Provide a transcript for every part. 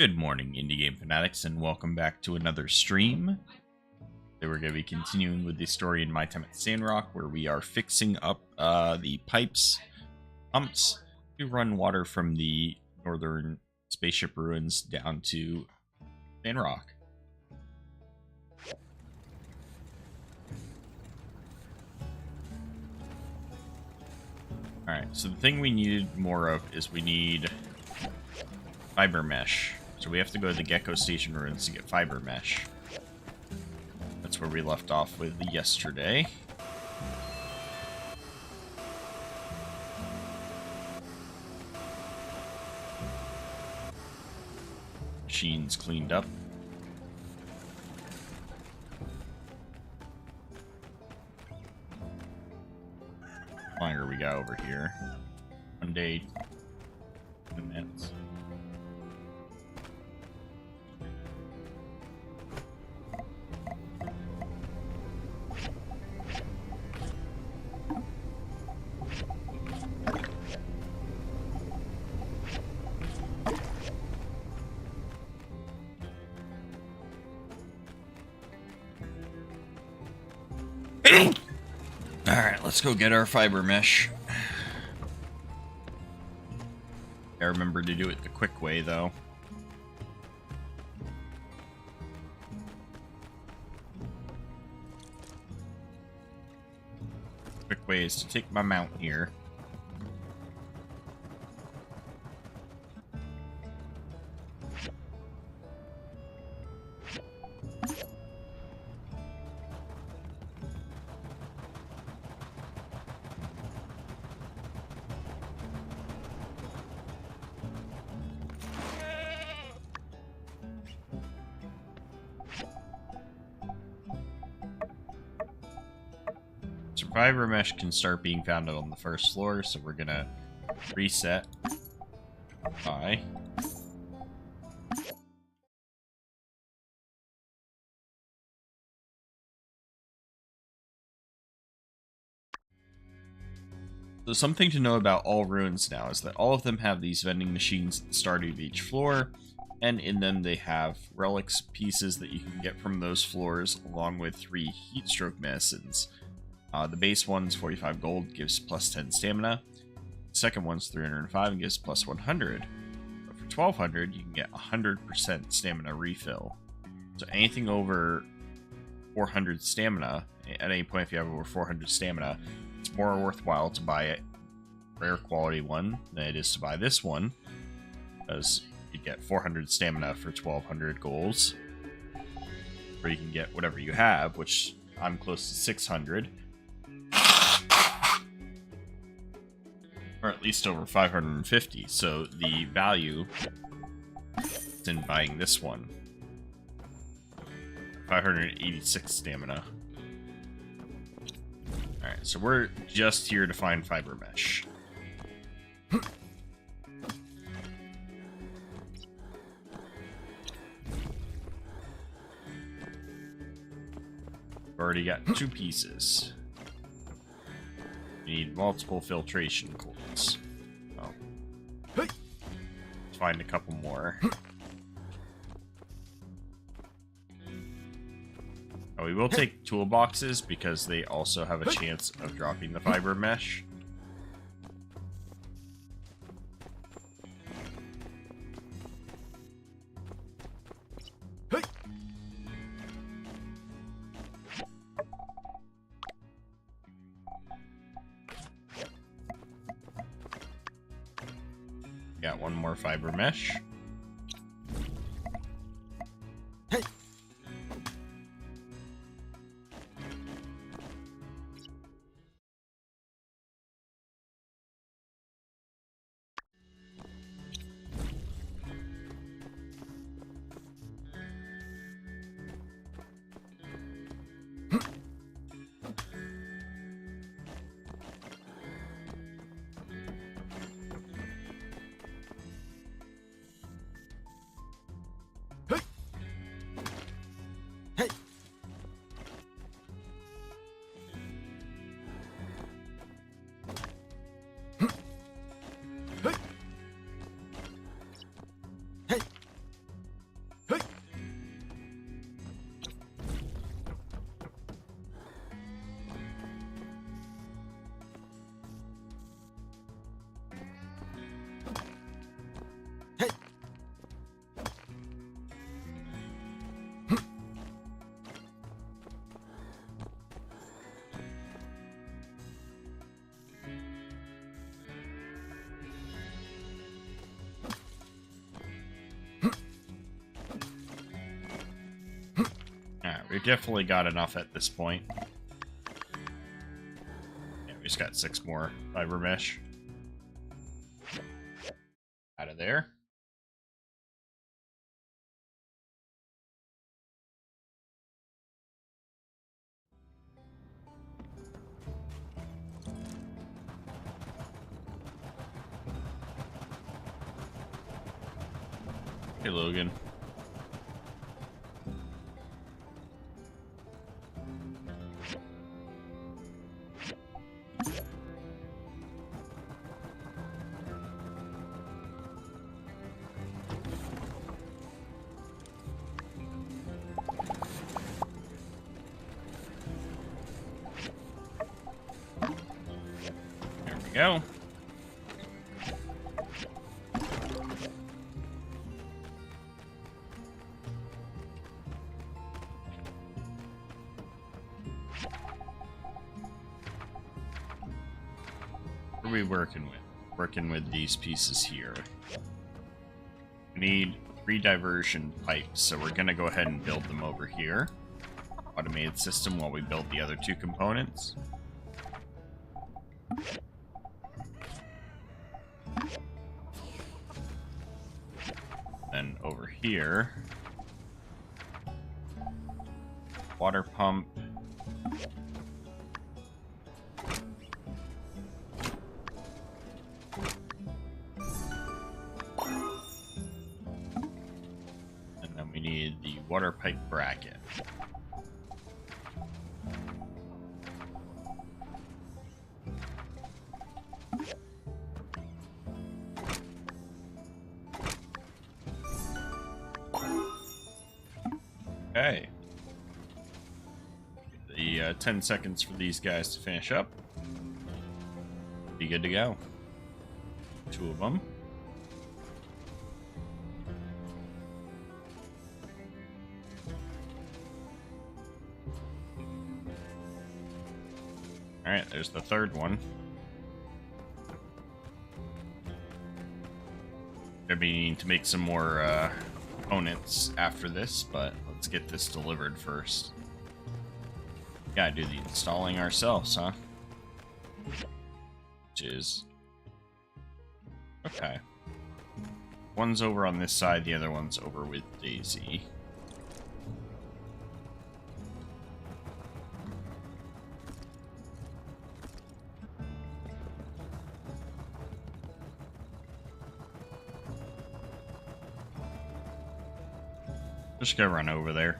Good morning, indie game fanatics, and welcome back to another stream. Today we're going to be continuing with the story in my time at Sandrock, where we are fixing up the pumps to run water from the northern spaceship ruins down to Sandrock. Alright, so the thing we needed more of is we need fiber mesh. So we have to go to the gecko station ruins to get fiber mesh. That's where we left off with yesterday. Machines cleaned up. How long we got over here? 1 day, 2 minutes. Alright, let's go get our fiber mesh. I remember to do it the quick way, though. Quick way is to take my mount here. Fiber mesh can start being found on the first floor, so we're gonna reset by so something to know about all ruins now is that all of them have these vending machines at the start of each floor, and in them they have relics pieces that you can get from those floors, along with 3 heat stroke medicines. The base one's 45 gold, gives plus 10 stamina. The second one's 305 and gives plus 100. But for 1200, you can get 100% stamina refill. So anything over 400 stamina, at any point if you have over 400 stamina, it's more worthwhile to buy a rare quality one than it is to buy this one, because you get 400 stamina for 1200 golds. Or you can get whatever you have, which I'm close to 600. Or at least over 550, so the value is in buying this one. 586 stamina. Alright, so we're just here to find fiber mesh. We've already got 2 pieces. We need multiple filtration cores. Oh. Let's find a couple more. Oh, we will take toolboxes because they also have a chance of dropping the fiber mesh. Got 1 more fiber mesh. Hey. we definitely got enough at this point. Yeah, we just got 6 more fiber mesh. Out of there. Hey, Logan. There we go. What are we working with? Working with these pieces here. We need 3 diversion pipes, so we're going to go ahead and build them over here. Automated system while we build the other 2 components. Then over here, water pump. And then we need the water pipe bracket. Okay. The 10 seconds for these guys to finish up. Be good to go. 2 of them. Alright, there's the 3rd one. Gonna be needing to make some more components after this, but let's get this delivered first. Gotta do the installing ourselves, huh? Which is... okay. One's over on this side, the other one's over with Daisy. Just go run over there.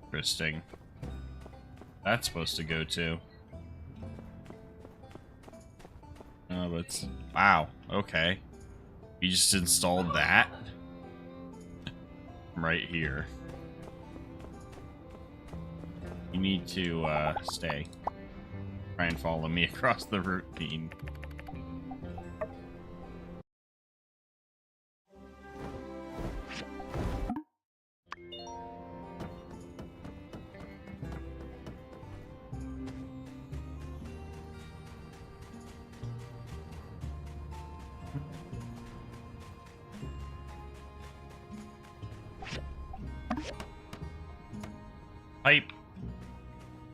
Interesting. That's supposed to go to. Oh, but it's... wow, okay. You just installed that? Right here. You need to, stay. Try and follow me across the route, Bean. Pipe.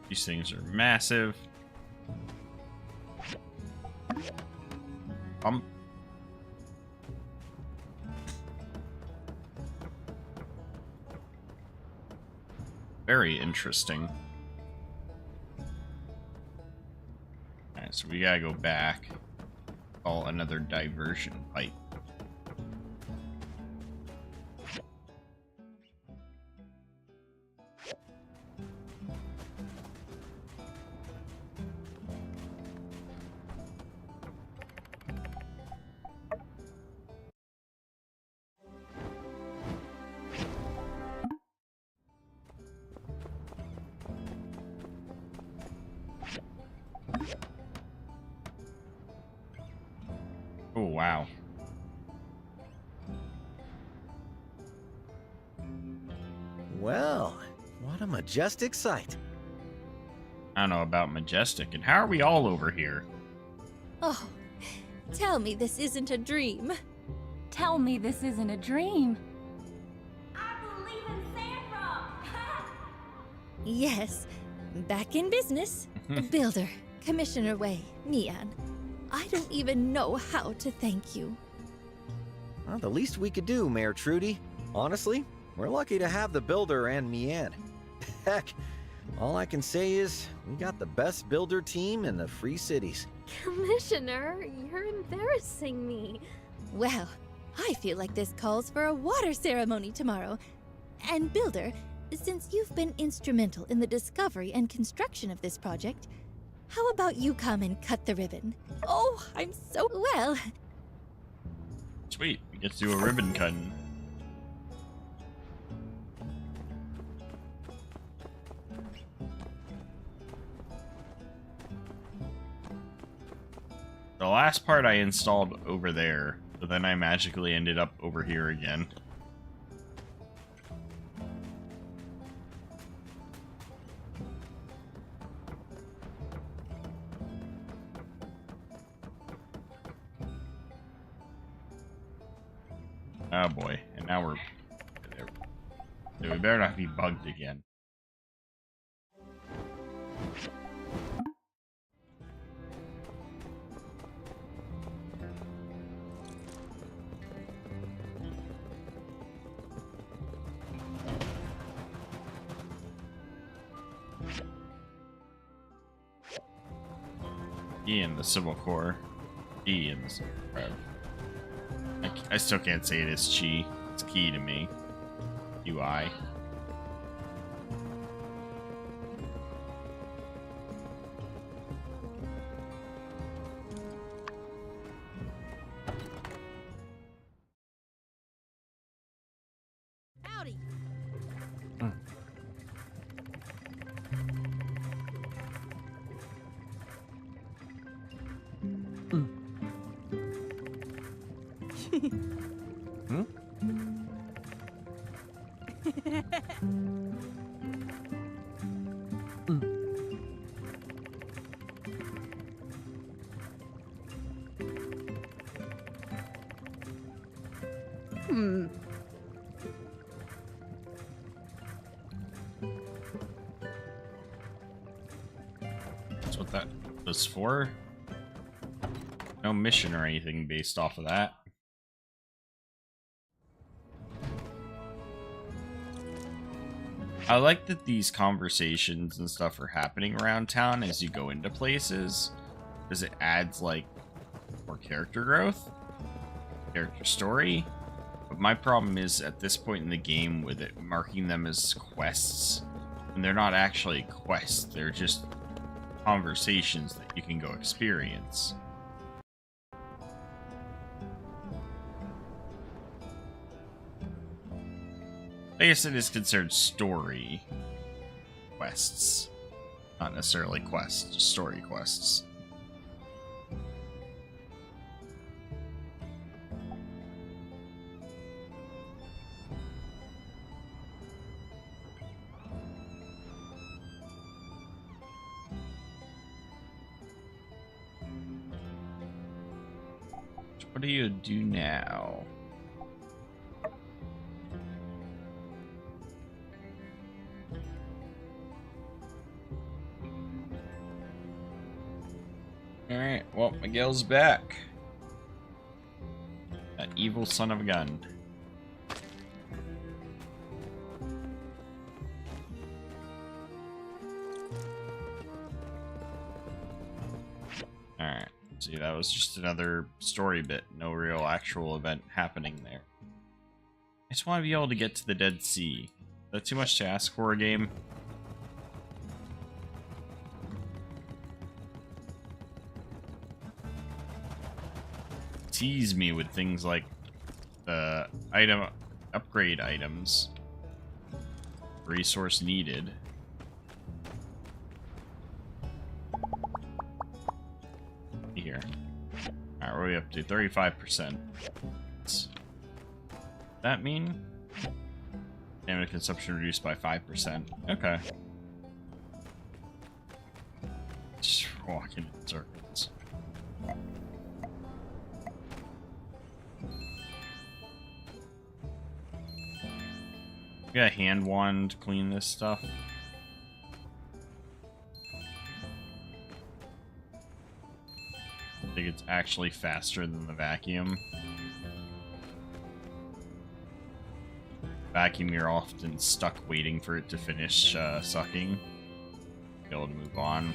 These things are massive. Pump. Very interesting. Alright, so we gotta go back. Call another diversion pipe. wow. Well, what a majestic sight. I don't know about majestic. And how are we all over here? Oh, tell me this isn't a dream. Tell me this isn't a dream. I believe in Sandrock! Yes, back in business. Builder, Commissioner Wei, Mian. I don't even know how to thank you. Well, the least we could do, Mayor Trudy. Honestly, we're lucky to have the Builder and Mian. Heck, all I can say is we got the best builder team in the Free Cities. Commissioner, you're embarrassing me. Well, I feel like this calls for a water ceremony tomorrow. And Builder, since you've been instrumental in the discovery and construction of this project, how about you come and cut the ribbon? Oh, I'm so well. Sweet. We get to do a ribbon cutting. The last part I installed over there, but then I magically ended up over here again. Oh boy, and now we're there. We better not be bugged again. E in the Civil Core. E in the Civil Core. I still can't say it as Chi. It's key to me. UI. Howdy. Hmm? That's what that was for. No mission or anything based off of that. I like that these conversations and stuff are happening around town as you go into places, because it adds like more character growth, character story. But my problem is at this point in the game with it marking them as quests, and they're not actually quests, they're just conversations that you can go experience. I guess it is considered story quests. Not necessarily quests, just story quests. What do you do now? Alright, well, Miguel's back. That evil son of a gun. Alright, see, that was just another story bit. No real actual event happening there. I just want to be able to get to the Dead Sea. Is that too much to ask for a game? Tease me with things like the item upgrade items, resource needed. Here. Alright, are we up to? 35%. What's that mean? Stamina consumption reduced by 5%. Okay. Just walking in circles. Got a hand wand to clean this stuff. I think it's actually faster than the vacuum. Vacuum, you're often stuck waiting for it to finish sucking. Be able to move on.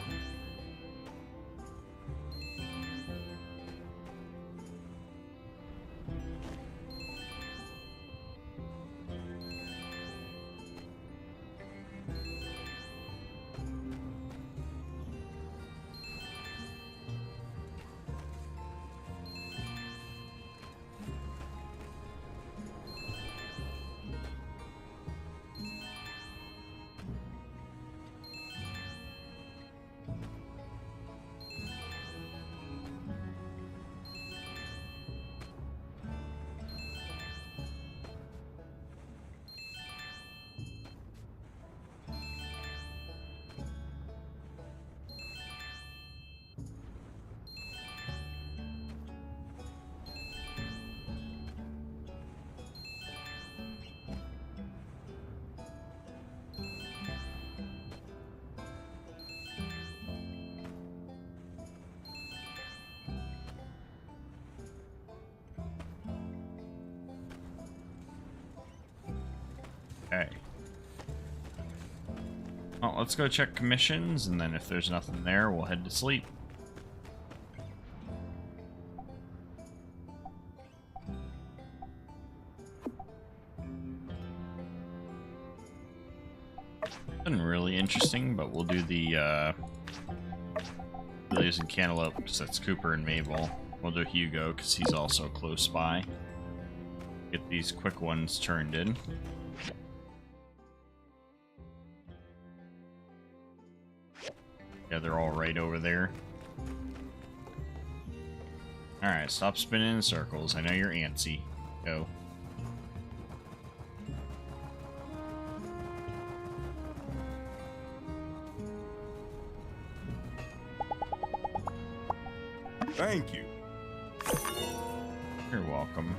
Okay. Well, let's go check commissions, and then if there's nothing there, we'll head to sleep. Nothing really interesting, but we'll do the Lilies and Cantaloupe, because that's Cooper and Mabel. We'll do Hugo, because he's also close by. Get these quick ones turned in. Yeah, they're all right over there. Alright, stop spinning in circles. I know you're antsy. Go. Thank you. You're welcome.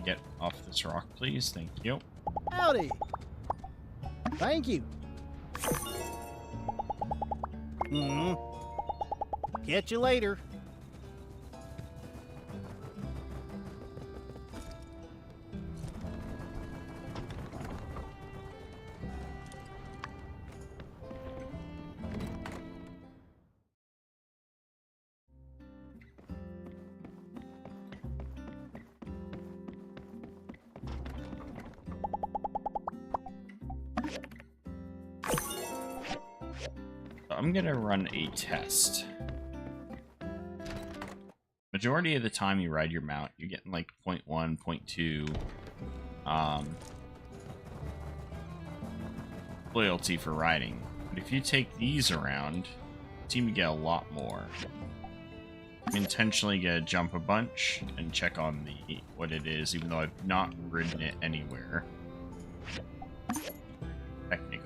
Get off this rock, please. Thank you. Howdy. Thank you. Catch you later. I'm gonna run a test. Majority of the time you ride your mount, you're getting like 0.1, 0.2 loyalty for riding. But if you take these around, you seem to get a lot more. I'm intentionally gonna jump a bunch and check on the what it is, even though I've not ridden it anywhere. Technically.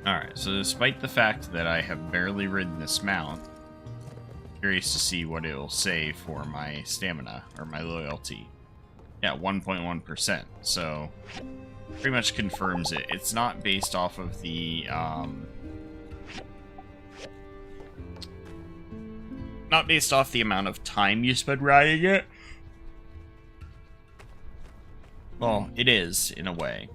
Alright, so despite the fact that I have barely ridden this mount, I'm curious to see what it'll say for my stamina, or my loyalty. Yeah, 1.1%, so pretty much confirms it. It's not based off of the, not based off the amount of time you spend riding it. Well, it is, in a way.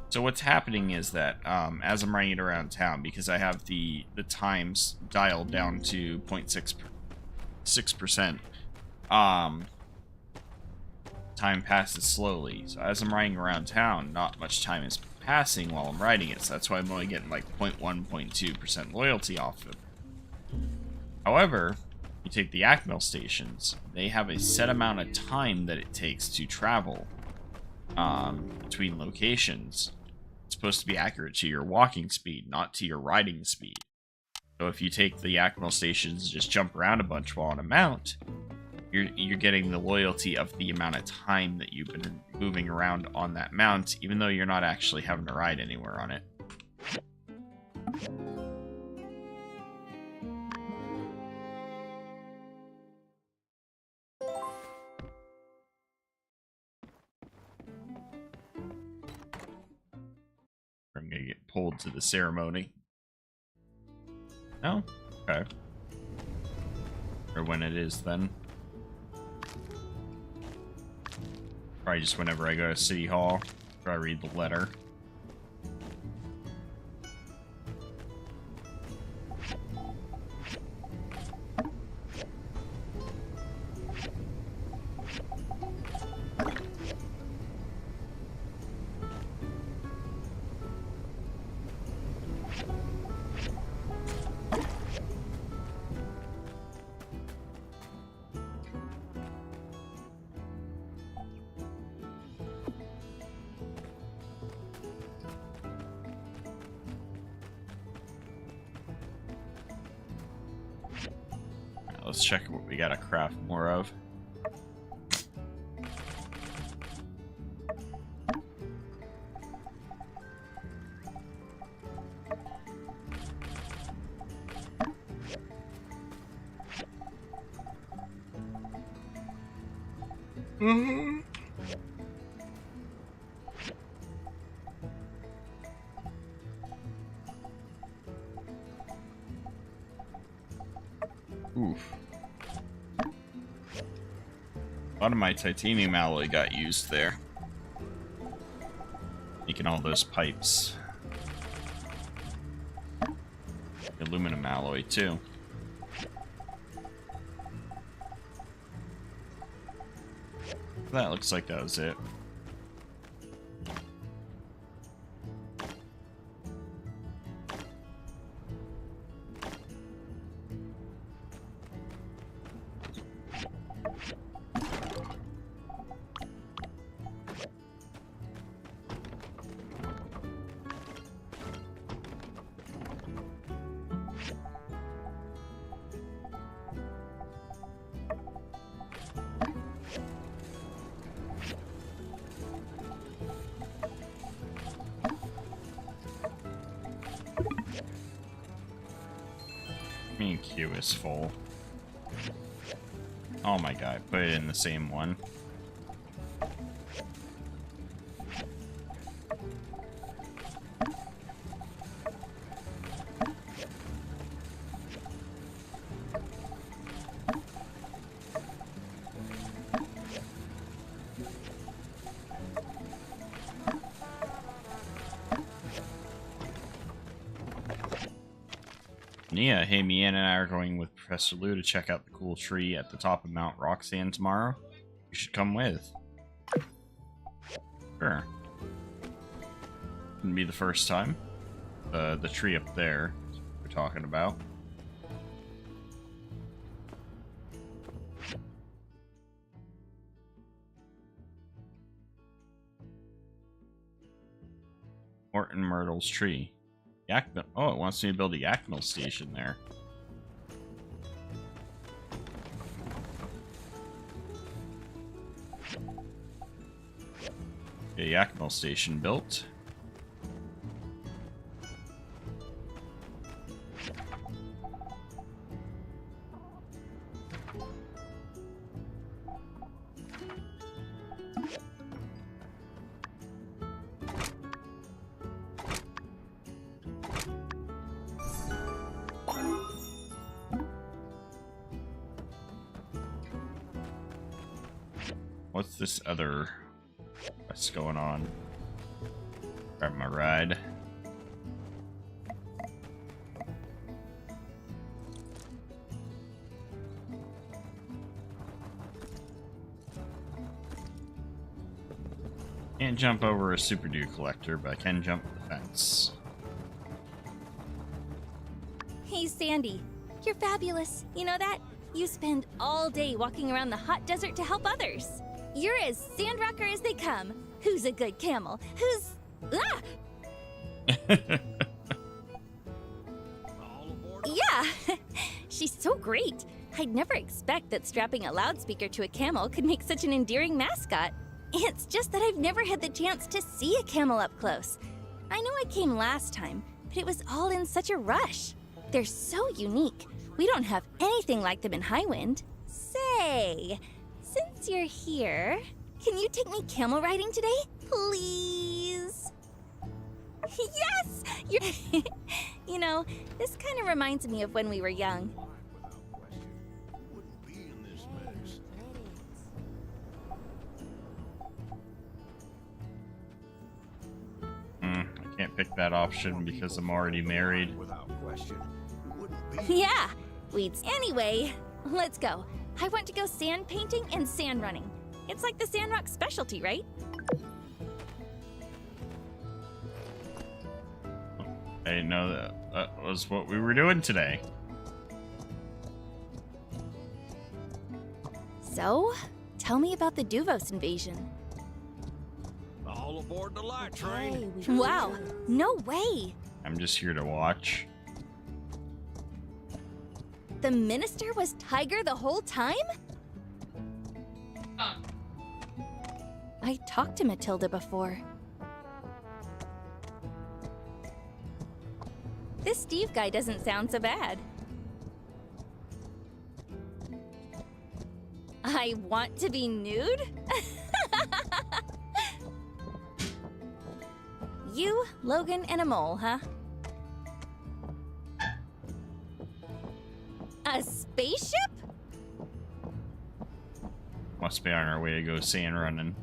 So what's happening is that as I'm riding it around town, because I have the times dialed down to 0.6%, time time passes slowly. So as I'm riding around town, not much time is passing while I'm riding it. So that's why I'm only getting like 0.1, 0.2% loyalty off of it. However, you take the yak mill stations, they have a set amount of time that it takes to travel between locations. It's supposed to be accurate to your walking speed, not to your riding speed. So if you take the yak mill stations and just jump around a bunch while on a mount, you're getting the loyalty of the amount of time that you've been moving around on that mount, even though you're not actually having to ride anywhere on it. I'm gonna get pulled to the ceremony. No? Okay. Or when it is, then. Probably just whenever I go to City Hall, or I read the letter. Let's check what we gotta craft more of. Oof. A lot of my titanium alloy got used there. Making all those pipes. Aluminum alloy, too. That looks like that was it. Me and Q is full. Oh my god, put it in the same one. Yeah, hey, Mian and I are going with Professor Lou to check out the cool tree at the top of Mount Roxanne tomorrow. You should come with. Sure. Wouldn't be the first time. The tree up there we're talking about. Morton Myrtle's tree. Oh, it wants me to build a yak mill station there. A yak mill station built. What's this other what's going on? Grab my ride. Can't jump over a super dew collector, but I can jump the fence. Hey, Sandy. You're fabulous. You know that? You spend all day walking around the hot desert to help others. You're as Sandrocker as they come. Who's a good camel? Who's... Ah! Yeah, she's so great. I'd never expect that strapping a loudspeaker to a camel could make such an endearing mascot. It's just that I've never had the chance to see a camel up close. I know I came last time, but it was all in such a rush. They're so unique. We don't have anything like them in Highwind. Say, since you're here, can you take me camel riding today? Please? Yes! You're you know, this kind of reminds me of when we were young. I can't pick that option because I'm already married. Yeah, weeds. Anyway, let's go. I want to go sand painting and sand running. It's like the Sandrock specialty, right? I didn't know that was what we were doing today. So, tell me about the Duvos invasion. All aboard the light train. Wow, no way! I'm just here to watch. The minister was Tiger the whole time? I talked to Matilda before. This Steve guy doesn't sound so bad. I want to be nude? You, Logan, and a mole, huh? A spaceship? Must be on our way to go sand running.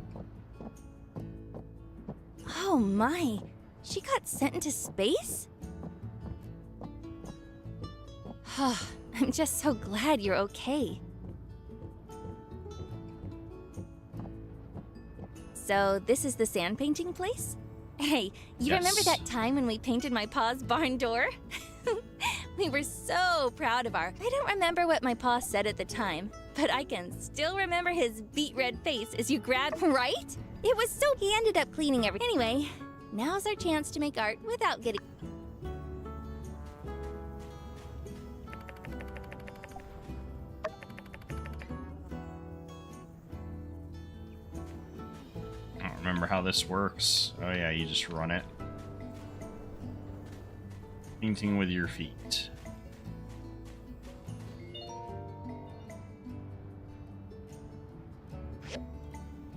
Oh my, she got sent into space? I'm just so glad you're okay. So, this is the sand painting place? Hey, you remember that time when we painted my pa's barn door? We were so proud of our... I don't remember what my pa said at the time, but I can still remember his beet red face as you grabbed... Right? It was so... He ended up cleaning everything. Anyway, now's our chance to make art without getting... I don't remember how this works. Oh yeah, you just run it. Painting with your feet.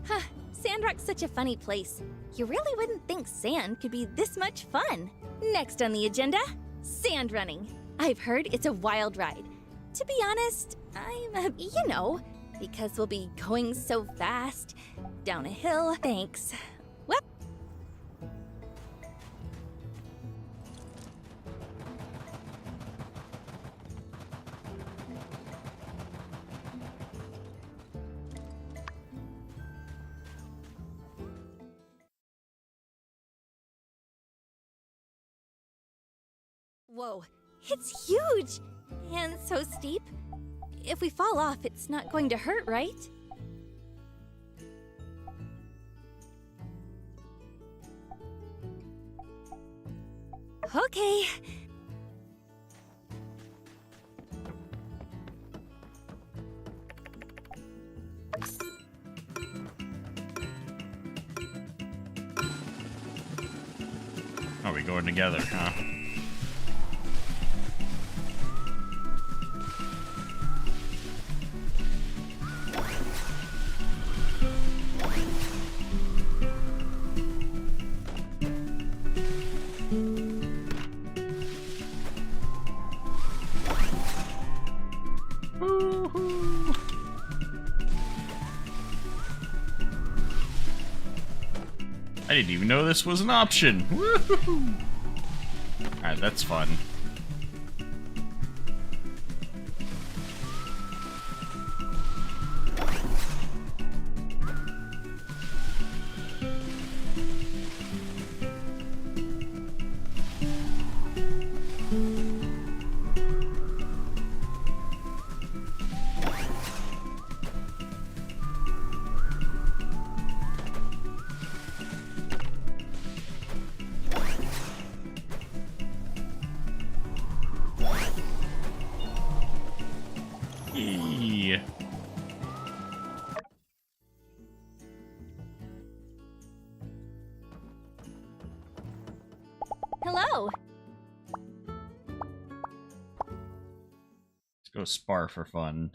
Huh, Sandrock's such a funny place. You really wouldn't think sand could be this much fun. Next on the agenda, sand running. I've heard it's a wild ride. To be honest, I'm, you know, because we'll be going so fast. Down a hill, thanks. What? Whoa, it's huge! And so steep. If we fall off, it's not going to hurt, right? Okay. Oh, we going together, huh? I didn't even know this was an option. Woohoo! Alright, that's fun. Eee. Hello. Let's go spar for fun.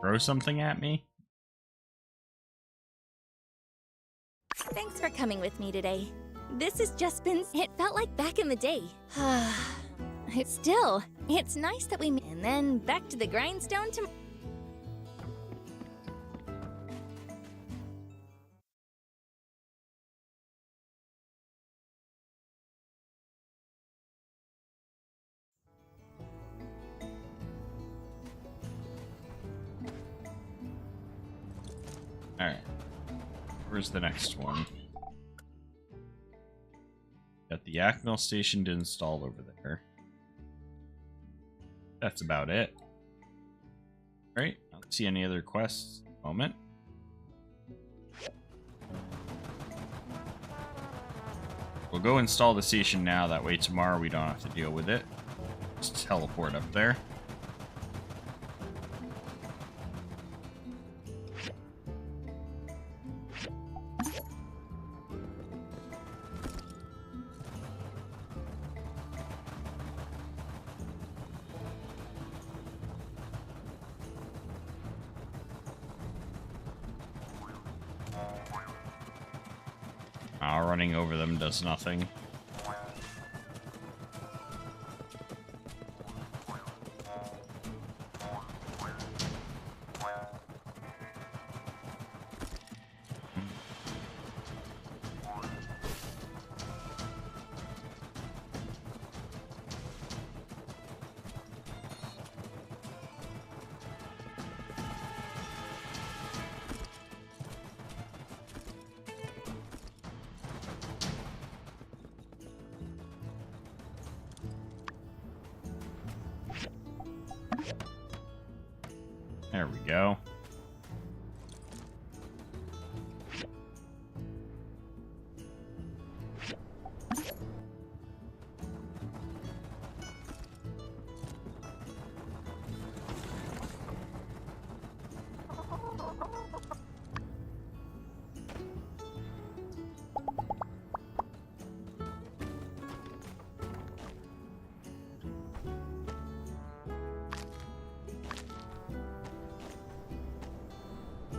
Throw something at me? Thanks for coming with me today. This has just been. It felt like back in the day. Still, it's nice that we. And then back to the grindstone to. Alright. Where's the next one? Got the yak mill station to install over there. That's about it. Right? I don't see any other quests at the moment. We'll go install the station now, that way tomorrow we don't have to deal with it. Just teleport up there. Running over them does nothing. There we go.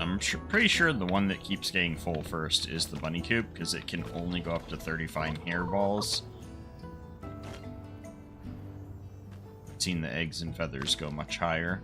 I'm pretty sure the one that keeps getting full first is the bunny coop, because it can only go up to 35 hairballs. I've seen the eggs and feathers go much higher.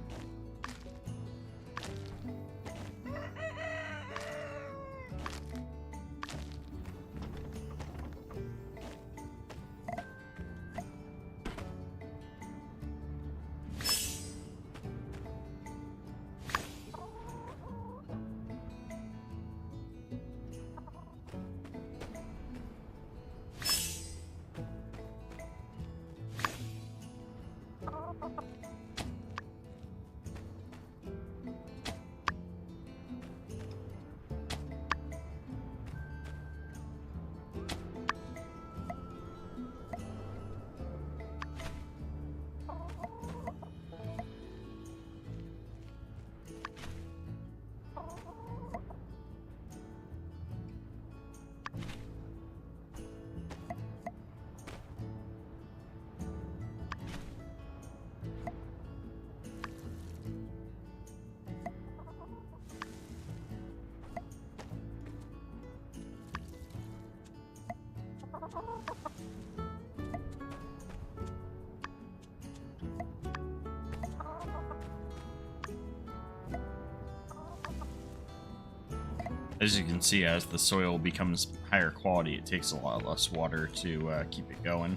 As you can see, as the soil becomes higher quality, it takes a lot less water to keep it going.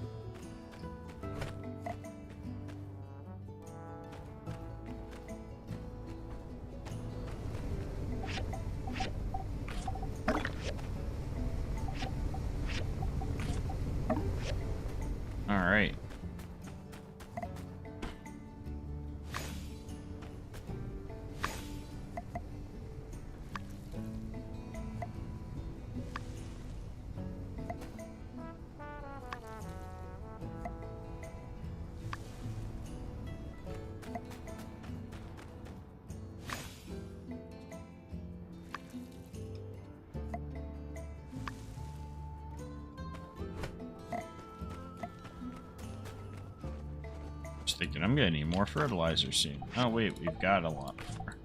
was thinking I'm gonna need more fertilizer soon. Oh wait, we've got a lot more.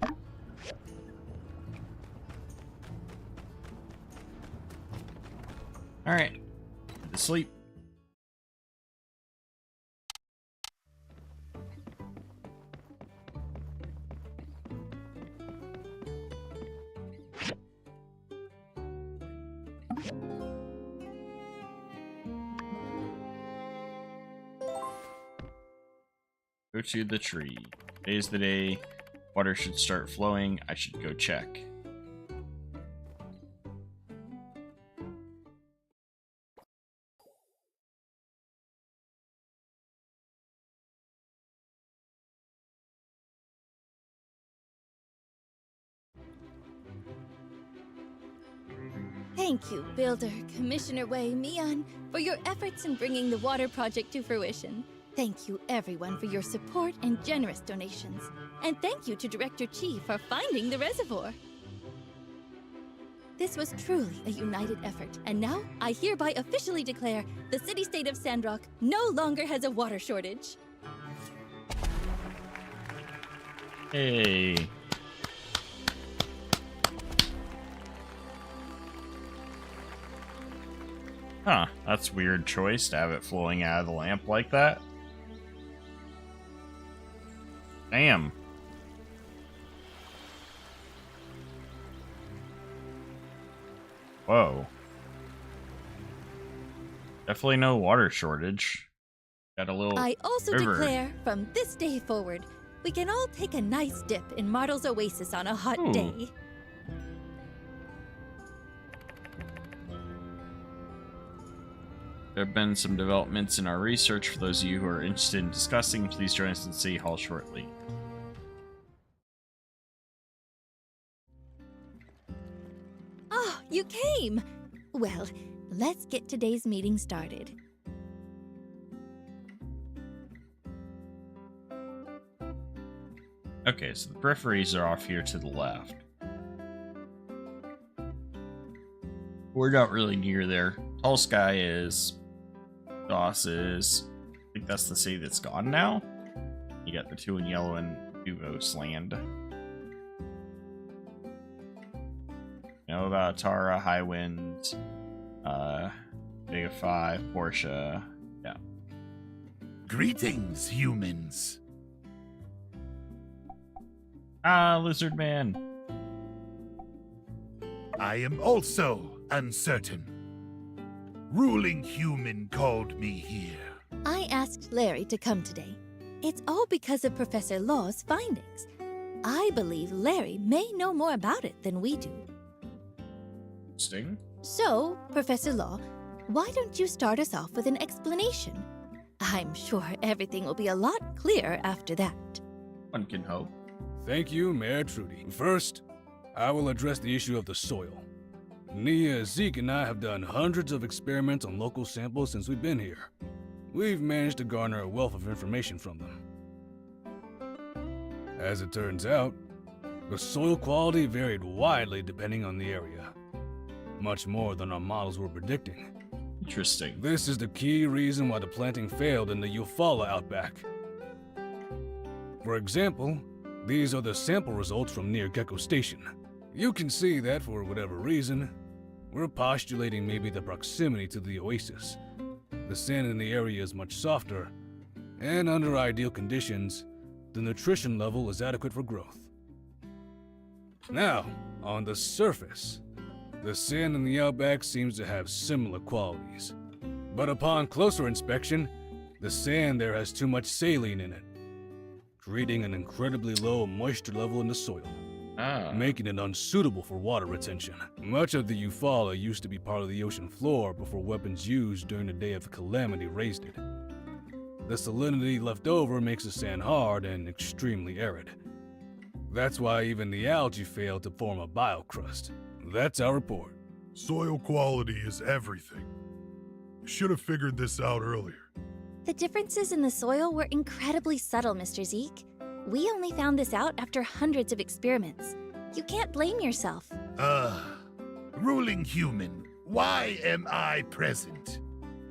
Alright. To sleep. Go to the tree. Today's the day. Water should start flowing. I should go check. Thank you, Builder, Commissioner Wei, Mian, for your efforts in bringing the water project to fruition. Thank you, everyone, for your support and generous donations. And thank you to Director Chi for finding the reservoir. This was truly a united effort, and now I hereby officially declare the city-state of Sandrock no longer has a water shortage. Hey. Huh, that's weird choice to have it flowing out of the lamp like that. Damn. Whoa. Definitely no water shortage. Got a little I also river. declare, from this day forward, we can all take a nice dip in Martel's oasis on a hot Ooh. day. There have been some developments in our research. For those of you who are interested in discussing, please join us in City Hall shortly. Oh, you came! Well, let's get today's meeting started. Okay, so the peripheries are off here to the left. We're not really near there. Tall Sky is. Doss is. I think that's the city that's gone now. You got the two in yellow and Duvos land. Know about Tara, Highwind, Big 5, Portia. Yeah. Greetings, humans. Ah, Lizard Man. I am also uncertain. Ruling human called me here. I asked Larry to come today. It's all because of Professor Law's findings. I believe Larry may know more about it than we do. Sting? So, Professor Law, why don't you start us off with an explanation? I'm sure everything will be a lot clearer after that. One can hope. Thank you, Mayor Trudy. First, I will address the issue of the soil. Nia, Zeke, and I have done hundreds of experiments on local samples since we've been here. We've managed to garner a wealth of information from them. As it turns out, the soil quality varied widely depending on the area. Much more than our models were predicting. Interesting. This is the key reason why the planting failed in the Eufaula outback. For example, these are the sample results from near Gecko Station. You can see that for whatever reason, we're postulating maybe the proximity to the oasis. The sand in the area is much softer, and under ideal conditions, the nutrition level is adequate for growth. Now, on the surface, the sand in the outback seems to have similar qualities. But upon closer inspection, the sand there has too much saline in it, creating an incredibly low moisture level in the soil, making it unsuitable for water retention. Much of the Eufaula used to be part of the ocean floor before weapons used during the Day of Calamity raised it. The salinity left over makes the sand hard and extremely arid. That's why even the algae failed to form a biocrust. That's our report. Soil quality is everything. Should have figured this out earlier. The differences in the soil were incredibly subtle, Mr. Zeke. We only found this out after hundreds of experiments. You can't blame yourself. Ruling human, why am I present?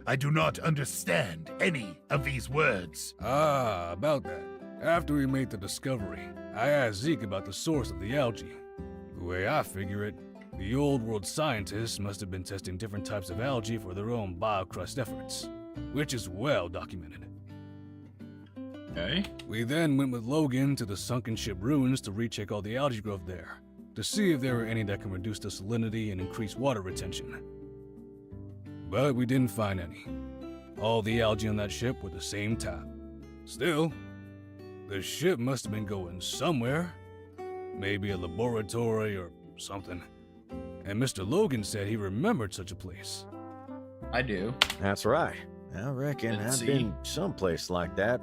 I do not understand any of these words. Ah, about that. After we made the discovery, I asked Zeke about the source of the algae. The way I figure it, the old world scientists must have been testing different types of algae for their own biocrust efforts, which is well documented. Okay. We then went with Logan to the sunken ship ruins to recheck all the algae growth there, to see if there were any that can reduce the salinity and increase water retention. But we didn't find any. All the algae on that ship were the same type. Still, the ship must have been going somewhere. Maybe a laboratory or something. And Mr. Logan said he remembered such a place. I do. That's right. I reckon Let's I've see. been someplace like that.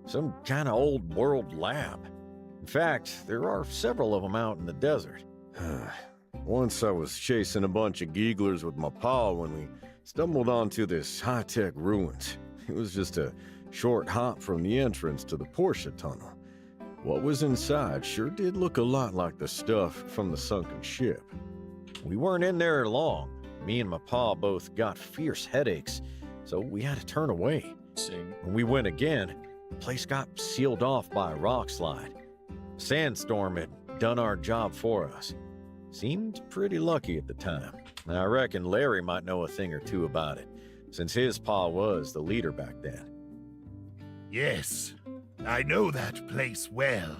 Some kind of old world lab. In fact, there are several of them out in the desert. Once I was chasing a bunch of geeglers with my paw when we stumbled onto this high-tech ruins. It was just a short hop from the entrance to the Portia tunnel. What was inside sure did look a lot like the stuff from the sunken ship. We weren't in there long. Me and my pa both got fierce headaches, so we had to turn away. When we went again, the place got sealed off by a rock slide. A sandstorm had done our job for us. Seemed pretty lucky at the time. I reckon Larry might know a thing or two about it, since his pa was the leader back then. Yes, I know that place well.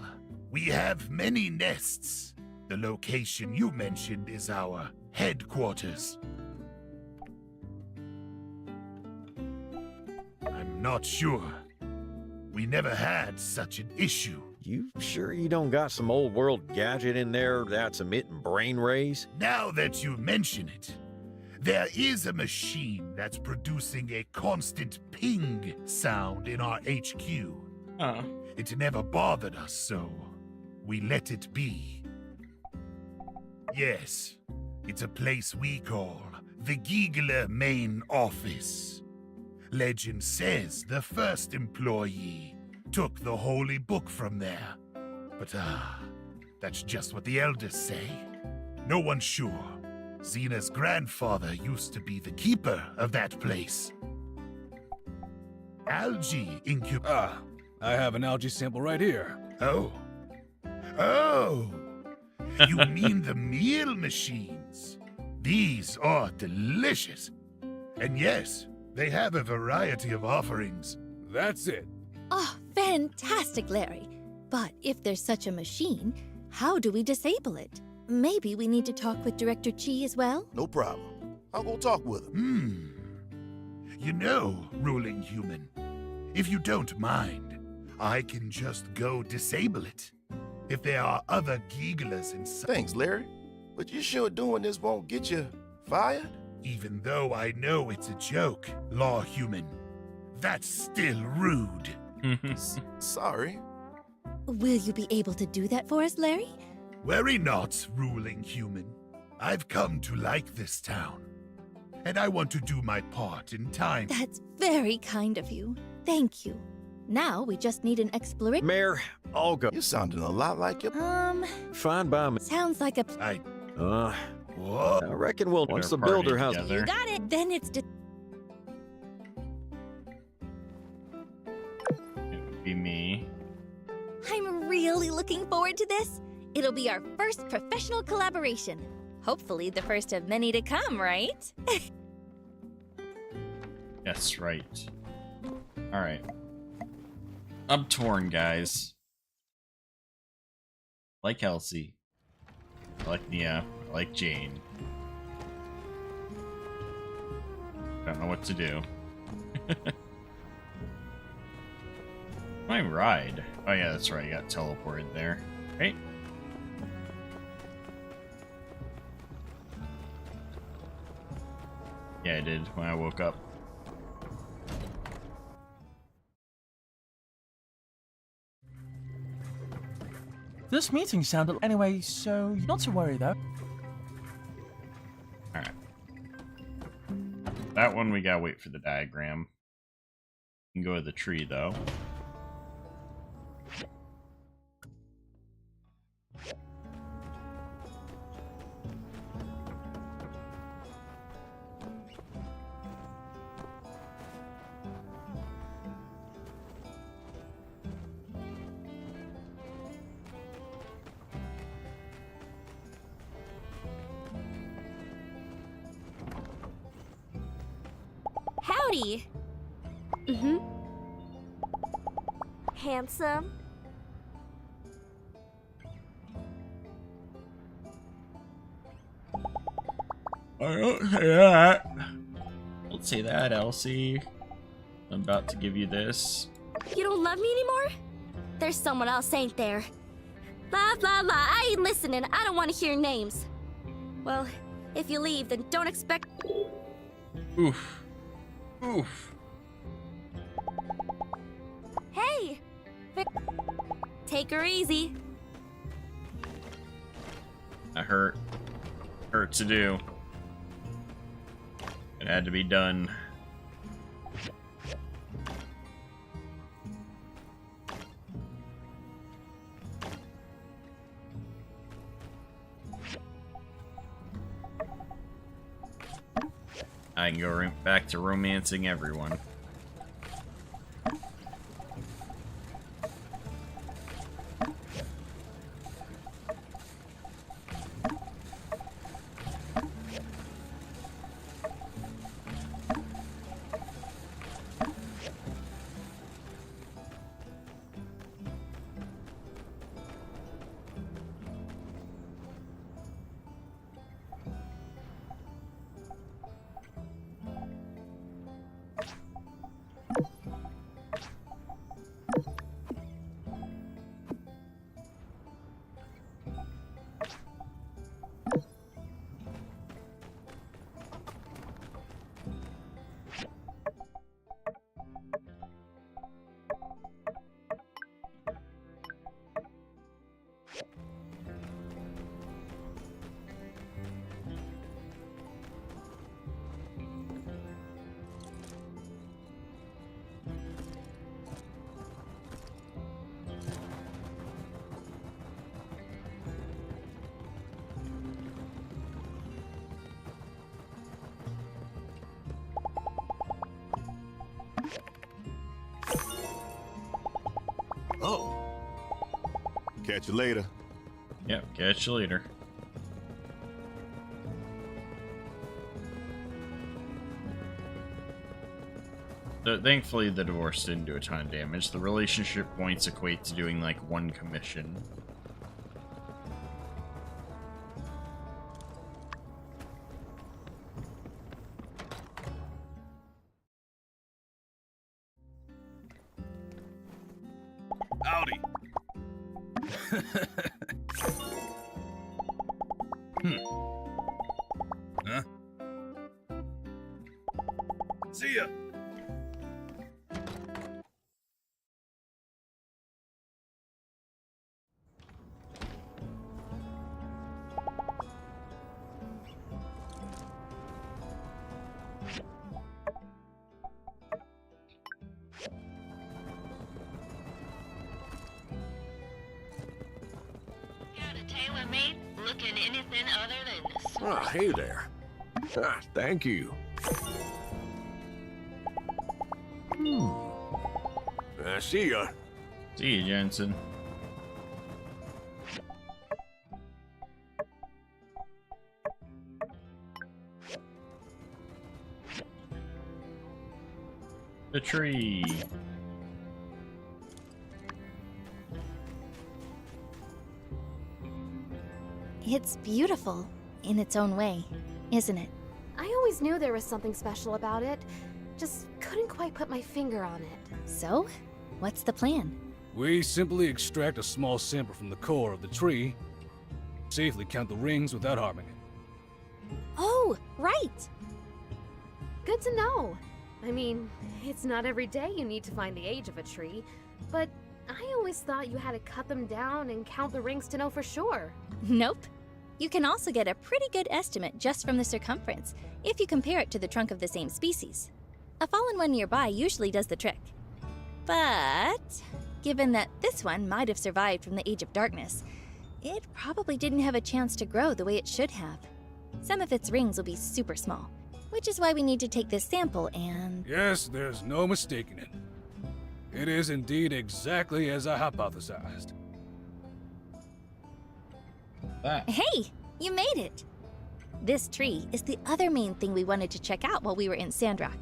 We have many nests. The location you mentioned is our headquarters. I'm not sure. We never had such an issue. You sure you don't got some old world gadget in there that's emitting brain rays? Now that you mention it, there is a machine that's producing a constant ping sound in our HQ. It never bothered us, so we let it be. Yes, it's a place we call the Giegler Main Office. Legend says the first employee took the holy book from there. But that's just what the elders say. No one's sure. Xena's grandfather used to be the keeper of that place. Algae I have an algae sample right here. Oh. You mean the meal machines? These are delicious. And yes, they have a variety of offerings. That's it. Oh, fantastic, Larry. But if there's such a machine, how do we disable it? Maybe we need to talk with Director Chi as well? No problem. I'll go talk with him. You know, ruling human, if you don't mind, I can just go disable it. If there are other Geeglers inside. Thanks, Larry. But you sure doing this won't get you fired? Even though I know it's a joke, law human, that's still rude. Sorry. Will you be able to do that for us, Larry? Worry not, ruling human. I've come to like this town, and I want to do my part in time. That's very kind of you. Thank you. Now we just need an exploration. Mayor, I'll go. You're sounding a lot like your... Fine by me. Sounds like a... What? I reckon we'll... Once the Better builder party has... together. You got it. Then it's... It would be me. I'm really looking forward to this. It'll be our first professional collaboration. Hopefully the first of many to come, right? That's right. Alright. I'm torn, guys. I like Elsie. I like Nia. I like Jane. Don't know what to do. My ride. Oh yeah, that's right. I got teleported there. Right? Yeah, I did when I woke up. This meeting sounded anyway, so not to worry though. Alright. That one we gotta wait for the diagram. You can go to the tree though. Howdy. Mm-hmm. Handsome. I don't say that. Don't say that, Elsie. I'm about to give you this. You don't love me anymore? There's someone else, ain't there? Blah, blah, blah. I ain't listening. I don't want to hear names. Well, if you leave, then don't expect... Oof. Oof. Hey! Take her easy. That hurt. Hurt to do. It had to be done. I can go back to romancing everyone. Oh. Catch you later. Yep, catch you later. Thankfully, the divorce didn't do a ton of damage. The relationship points equate to doing like 1 commission. Howdy. Huh? See ya. Looking anything other than Ah, hey there. Ah, thank you. See ya. See you, Jensen. The tree. It's beautiful in its own way, isn't it? I always knew there was something special about it. Just couldn't quite put my finger on it. So, what's the plan? We simply extract a small sample from the core of the tree, safely count the rings without harming it. Oh, right! Good to know. I mean, it's not every day you need to find the age of a tree, but I always thought you had to cut them down and count the rings to know for sure. Nope. You can also get a pretty good estimate just from the circumference, if you compare it to the trunk of the same species. A fallen one nearby usually does the trick. But, given that this one might have survived from the Age of Darkness, it probably didn't have a chance to grow the way it should have. Some of its rings will be super small, which is why we need to take this sample and... Yes, there's no mistaking it. It is indeed exactly as I hypothesized. Hey, you made it! This tree is the other main thing we wanted to check out while we were in Sandrock.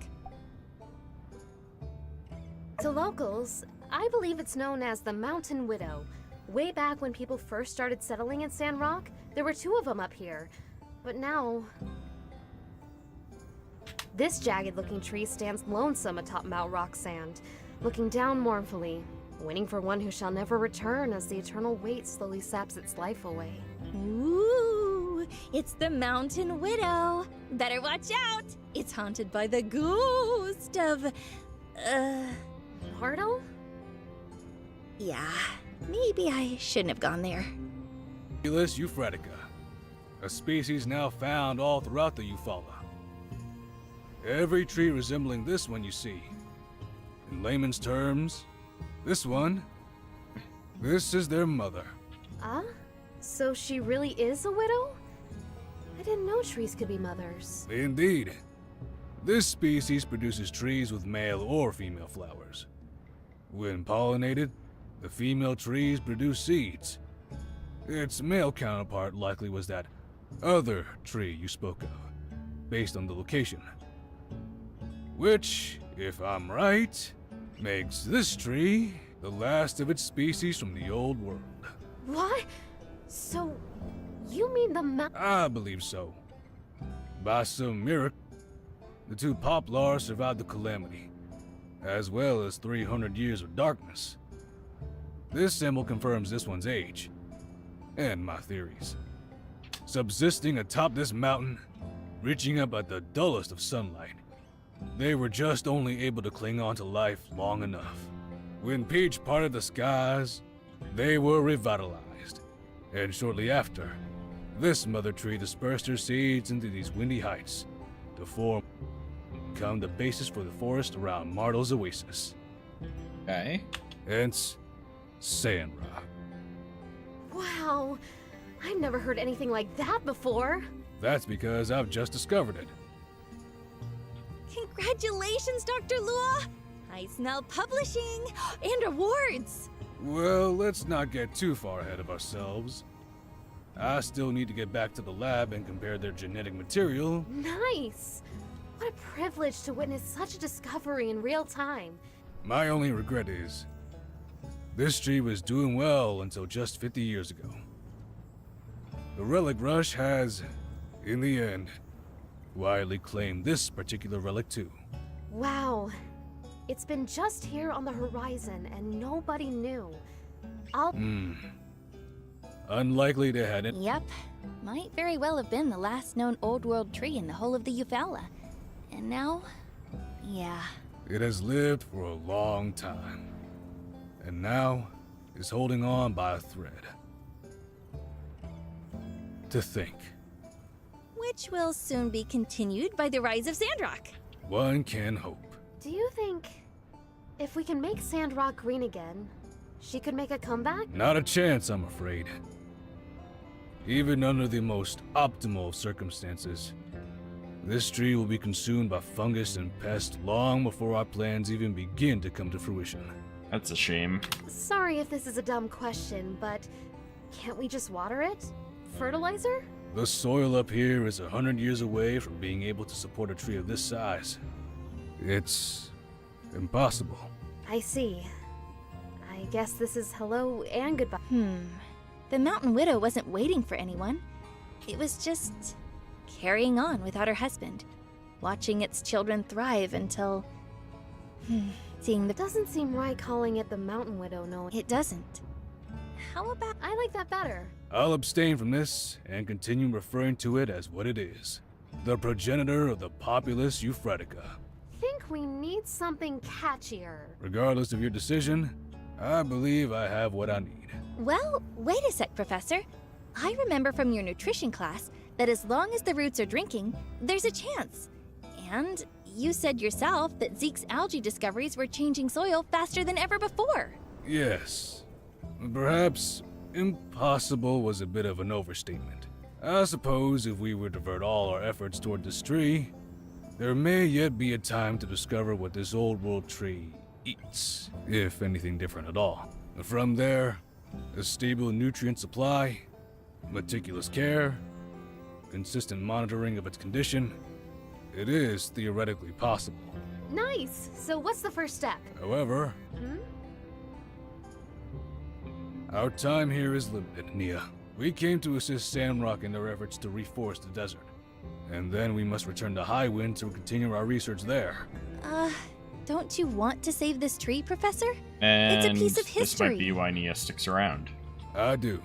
To locals, I believe it's known as the Mountain Widow. Way back when people first started settling in Sandrock, there were 2 of them up here. But now... This jagged-looking tree stands lonesome atop Mount Rock Sand, looking down mournfully, waiting for one who shall never return as the eternal weight slowly saps its life away. Ooh, it's the Mountain Widow. Better watch out. It's haunted by the ghost of... Pardo? Yeah, maybe I shouldn't have gone there. Felis euphratica, a species now found all throughout the Eufaula. Every tree resembling this one you see. In layman's terms, this is their mother. So she really is a widow? I didn't know trees could be mothers. Indeed. This species produces trees with male or female flowers. When pollinated, the female trees produce seeds. Its male counterpart likely was that other tree you spoke of, based on the location. Which, if I'm right, makes this tree the last of its species from the old world. What? So, you mean the I believe so. By some miracle, the 2 poplars survived the calamity, as well as 300 years of darkness. This symbol confirms this one's age, and my theories. Subsisting atop this mountain, reaching up at the dullest of sunlight, they were just only able to cling on to life long enough. When Peach parted the skies, they were revitalized, and shortly after, this mother tree dispersed her seeds into these windy heights to become the basis for the forest around Martel's oasis. Okay. Hence, Sandrock. Wow, I've never heard anything like that before. That's because I've just discovered it. Congratulations, Dr. Lua! I smell publishing and awards! Well, let's not get too far ahead of ourselves. I still need to get back to the lab and compare their genetic material. Nice! What a privilege to witness such a discovery in real time. My only regret is, this tree was doing well until just 50 years ago. The Relic Rush has, in the end, widely claimed this particular relic too. Wow. It's been just here on the horizon and nobody knew. Unlikely to have it. Yep. Might very well have been the last known old world tree in the whole of the Eufaula. And now, yeah. It has lived for a long time. And now is holding on by a thread. To think. Which will soon be continued by the rise of Sandrock. One can hope. Do you think if we can make Sandrock green again, she could make a comeback? Not a chance, I'm afraid. Even under the most optimal of circumstances, this tree will be consumed by fungus and pests long before our plans even begin to come to fruition. That's a shame. Sorry if this is a dumb question, but can't we just water it? Fertilizer? The soil up here is 100 years away from being able to support a tree of this size. It's impossible. I see. I guess this is hello and goodbye. The Mountain Widow wasn't waiting for anyone. It was just carrying on without her husband, watching its children thrive until seeing the... Doesn't seem right calling it the Mountain Widow, no. It doesn't. How about... I like that better. I'll abstain from this and continue referring to it as what it is. The progenitor of the populous Euphratica. Think we need something catchier. Regardless of your decision, I believe I have what I need. Well, wait a sec, Professor. I remember from your nutrition class that as long as the roots are drinking, there's a chance. And you said yourself that Zeke's algae discoveries were changing soil faster than ever before. Yes. Perhaps impossible was a bit of an overstatement. I suppose if we were to divert all our efforts toward this tree, there may yet be a time to discover what this old world tree eats, if anything different at all. From there, a stable nutrient supply, meticulous care, consistent monitoring of its condition, it is theoretically possible. Nice! So what's the first step? However, our time here is limited, Nia. We came to assist Sandrock in their efforts to reforest the desert. And then we must return to Highwind to continue our research there. Don't you want to save this tree, Professor? And it's a piece of history. This might be why Nia sticks around. I do.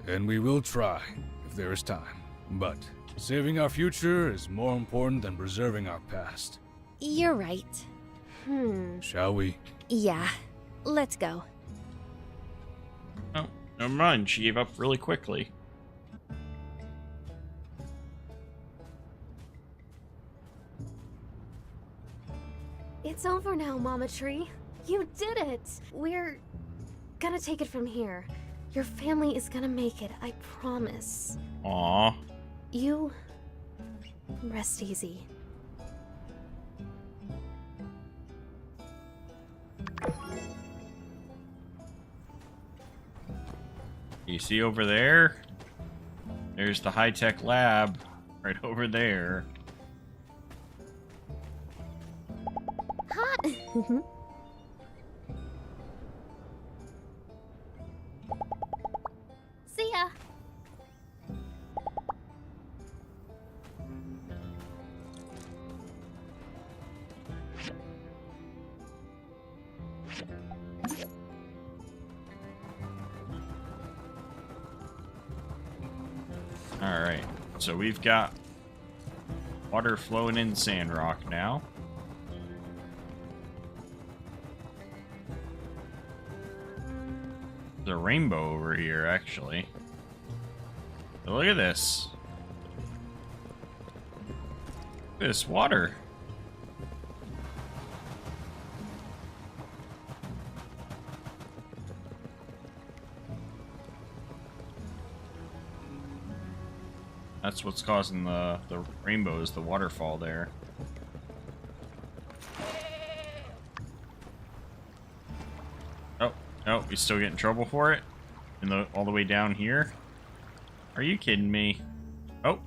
And we will try, if there is time. But saving our future is more important than preserving our past. You're right. Shall we? Yeah. Let's go. Oh, never mind. She gave up really quickly. It's over now, Mama Tree. You did it! We're gonna take it from here. Your family is gonna make it, I promise. Aww. You rest easy. You see over there? There's the high-tech lab right over there. Hi! See ya! Alright, so we've got water flowing in Sandrock now. There's a rainbow over here, actually. But look at this. Look at this water. That's what's causing the rainbows, the waterfall there. Oh, we still get in trouble for it? All the way down here? Are you kidding me? Oh.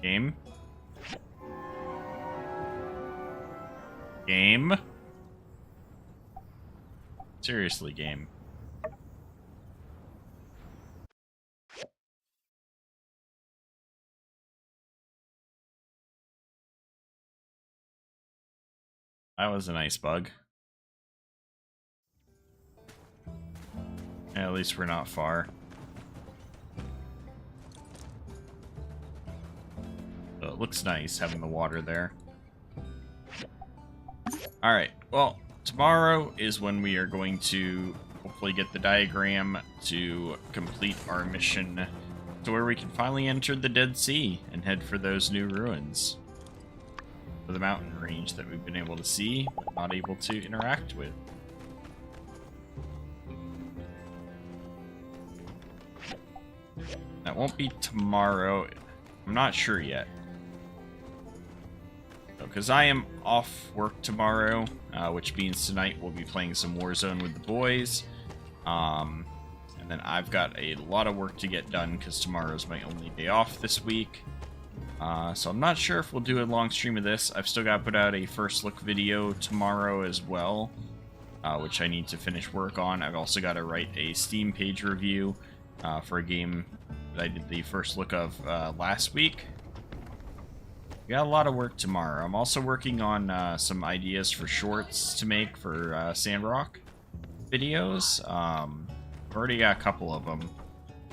Game? Game? Seriously, game. That was a nice bug. At least we're not far. So it looks nice having the water there. Alright, well, tomorrow is when we are going to hopefully get the diagram to complete our mission to where we can finally enter the Dead Sea and head for those new ruins. For the mountain range that we've been able to see, but not able to interact with. That won't be tomorrow. I'm not sure yet. Because I am off work tomorrow, which means tonight we'll be playing some Warzone with the boys. And then I've got a lot of work to get done because tomorrow's my only day off this week. So I'm not sure if we'll do a long stream of this. I've still got to put out a first look video tomorrow as well, which I need to finish work on. I've also got to write a Steam page review for a game that I did the first look of last week. We got a lot of work tomorrow. I'm also working on some ideas for shorts to make for Sandrock videos. I've already got a couple of them.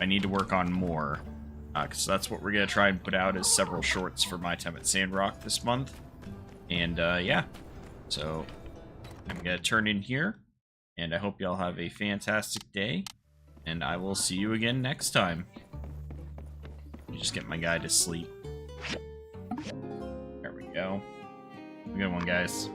I need to work on more. Because that's what we're going to try and put out is several shorts for my time at Sandrock this month. And yeah, so I'm going to turn in here. And I hope y'all have a fantastic day. And I will see you again next time. Let me just get my guy to sleep. There we go. Have a good one, guys.